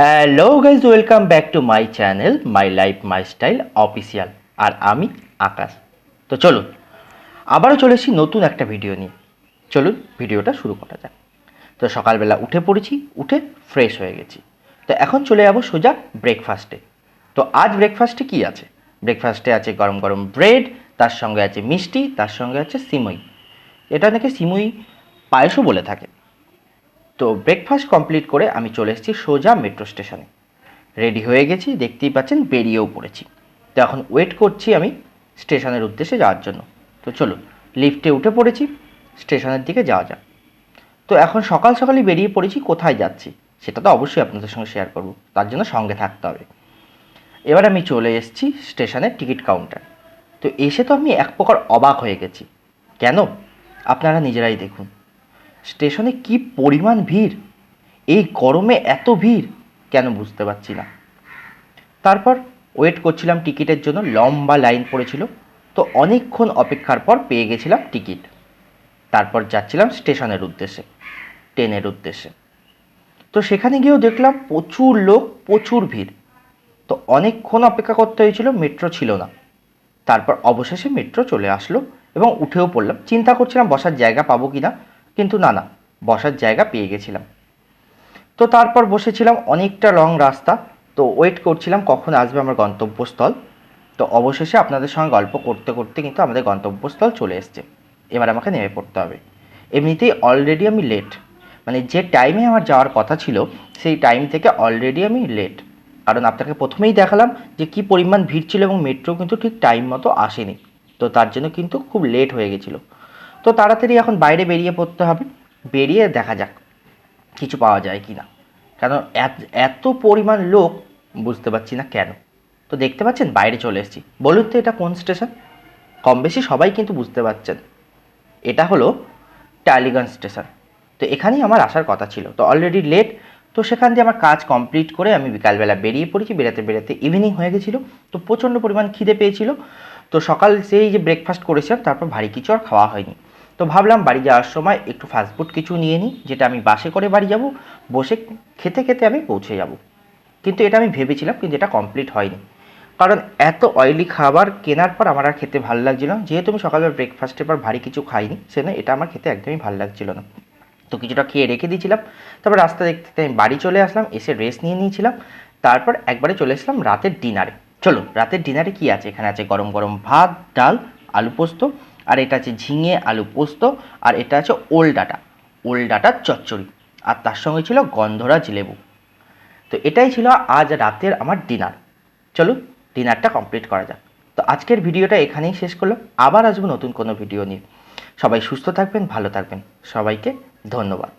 Hello guys, welcome back to my channel my life my style official. আর আমি আকাশ। তো চলুন আবারও চলে এসেছি নতুন একটা ভিডিও নিয়ে। চলুন ভিডিওটা শুরু করা যাক। তো সকালবেলা উঠে পড়েছি, উঠে ফ্রেশ হয়ে গেছি। তো এখন চলে যাবো সোজা ব্রেকফাস্টে। তো আজ ব্রেকফাস্টে কি আছে? ব্রেকফাস্টে আছে গরম গরম ব্রেড, তার সঙ্গে আছে মিষ্টি, তার সঙ্গে আছে সিমুই। এটা নাকি সিমুই পায়েসও বলে থাকে। তো ব্রেকফাস্ট কমপ্লিট করে আমি চলে এসেছি সোজা মেট্রো স্টেশনে। রেডি হয়ে গেছি, দেখতেই পাচ্ছেন, বেরিয়েও পড়েছি। তো এখন ওয়েট করছি আমি স্টেশনের উদ্দেশ্যে যাওয়ার জন্য। তো চলুন লিফটে উঠে পড়েছি, স্টেশনের দিকে যাওয়া যাক। তো এখন সকাল সকালই বেরিয়ে পড়েছি। কোথায় যাচ্ছি সেটা তো অবশ্যই আপনাদের সঙ্গে শেয়ার করব, তার জন্য সঙ্গে থাকতে হবে। এবার আমি চলে এসেছি স্টেশনের টিকিট কাউন্টার। তো এসে তো আমি এক প্রকার অবাক হয়ে গেছি। কেন? আপনারা নিজেরাই দেখুন স্টেশনে কি পরিমাণ ভিড়। এই গরমে এত ভিড় কেন বুঝতে পারছি না। তারপর ওয়েট করছিলাম টিকিটের জন্য, লম্বা লাইন পড়েছিল। তো অনেকক্ষণ অপেক্ষার পর পেয়ে গেছিলাম টিকিট। তারপর যাচ্ছিলাম স্টেশনের উদ্দেশ্যে, ট্রেনের উদ্দেশ্যে। তো সেখানে গিয়েও দেখলাম প্রচুর লোক, প্রচুর ভিড়। তো অনেকক্ষণ অপেক্ষা করতে হয়েছিল, মেট্রো ছিল না। তারপর অবশেষে মেট্রো চলে আসলো এবং উঠেও পড়লাম। চিন্তা করছিলাম বসার জায়গা পাবো কি না, কিন্তু না, বসার জায়গা পেয়ে গেছিলাম। তো তারপর বসেছিলাম, অনেকটা লং রাস্তা। তো ওয়েট করছিলাম কখন আসবে আমার গন্তব্যস্থল। তো অবশেষে আপনাদের সঙ্গে গল্প করতে করতে কিন্তু আমাদের গন্তব্যস্থল চলে এসছে। এবার আমাকে নেমে পড়তে হবে। এমনিতেই অলরেডি আমি লেট, মানে যে টাইমে আমার যাওয়ার কথা ছিল সেই টাইম থেকে অলরেডি আমি লেট। কারণ আপনাকে প্রথমেই দেখালাম যে কী পরিমাণ ভিড় ছিল এবং মেট্রো কিন্তু ঠিক টাইম মতো আসেনি। তো তার জন্য কিন্তু খুব লেট হয়ে গেছিলো। তো তাড়াতাড়ি এখন বাইরে বেরিয়ে পড়তে হবে, বেরিয়ে দেখা যাক কিছু পাওয়া যায় কি না। কারণ এত পরিমাণ লোক, বুঝতে পারছি না কেন। তো দেখতে পাচ্ছেন বাইরে চলে এসেছি। বলুন তো এটা কোন স্টেশন? কম বেশি সবাই কিন্তু বুঝতে পারছেন, এটা হলো টালিগঞ্জ স্টেশন। তো এখানেই আমার আসার কথা ছিল। তো অলরেডি লেট। তো সেখান দিয়ে আমার কাজ কমপ্লিট করে আমি বিকালবেলা বেরিয়ে পড়েছি। বেরাতে বেরাতে ইভিনিং হয়ে গেছিলো। তো প্রচণ্ড পরিমাণ খিদে পেয়েছিল। তো সকাল সেই যে ব্রেকফাস্ট করেছিলাম, তারপর ভারী কিছু আর খাওয়া হয়নি। তো ভাবলাম বাড়ি যাওয়ার সময় একটু ফাস্টফুড কিছু নিয়ে নিই, যেটা আমি বাসে করে বাড়ি যাব, বসে খেতে খেতে আমি পৌঁছে যাব। কিন্তু এটা আমি ভেবেছিলাম, কিন্তু এটা কমপ্লিট হয়নি। কারণ এত অয়েলি খাবার কেনার পর আমার আর খেতে ভালো লাগছিল না। যেহেতু আমি সকালবেলা ব্রেকফাস্টের পর ভারী কিছু খাইনি, সেজন্য এটা আমার খেতে একদমই ভালো লাগছিল না। তো কিছুটা খেয়ে রেখে দিয়েছিলাম। তারপর রাস্তা দেখতে দেখতে আমি বাড়ি চলে আসলাম, এসে রেস্ট নিয়ে নিয়েছিলাম। তারপর একবারে চলে আসলাম রাতের ডিনারে। চলুন রাতের ডিনারে কি আছে। এখানে আছে গরম গরম ভাত, ডাল, আলু পোস্ত, আর এটা আছে ঝিঙে আলু পোস্ত, আর এটা আছে ওল ডাটার চচ্চড়ি, আর তার সঙ্গে ছিল গন্ধরাজ লেবু। তো এটাই ছিল আজ রাতের আমার ডিনার। চলুন ডিনারটা কমপ্লিট করা যাক। তো আজকের ভিডিওটা এখানেই শেষ করলাম। আবার আসবো নতুন কোনো ভিডিও নিয়ে। সবাই সুস্থ থাকবেন, ভালো থাকবেন। সবাইকে ধন্যবাদ।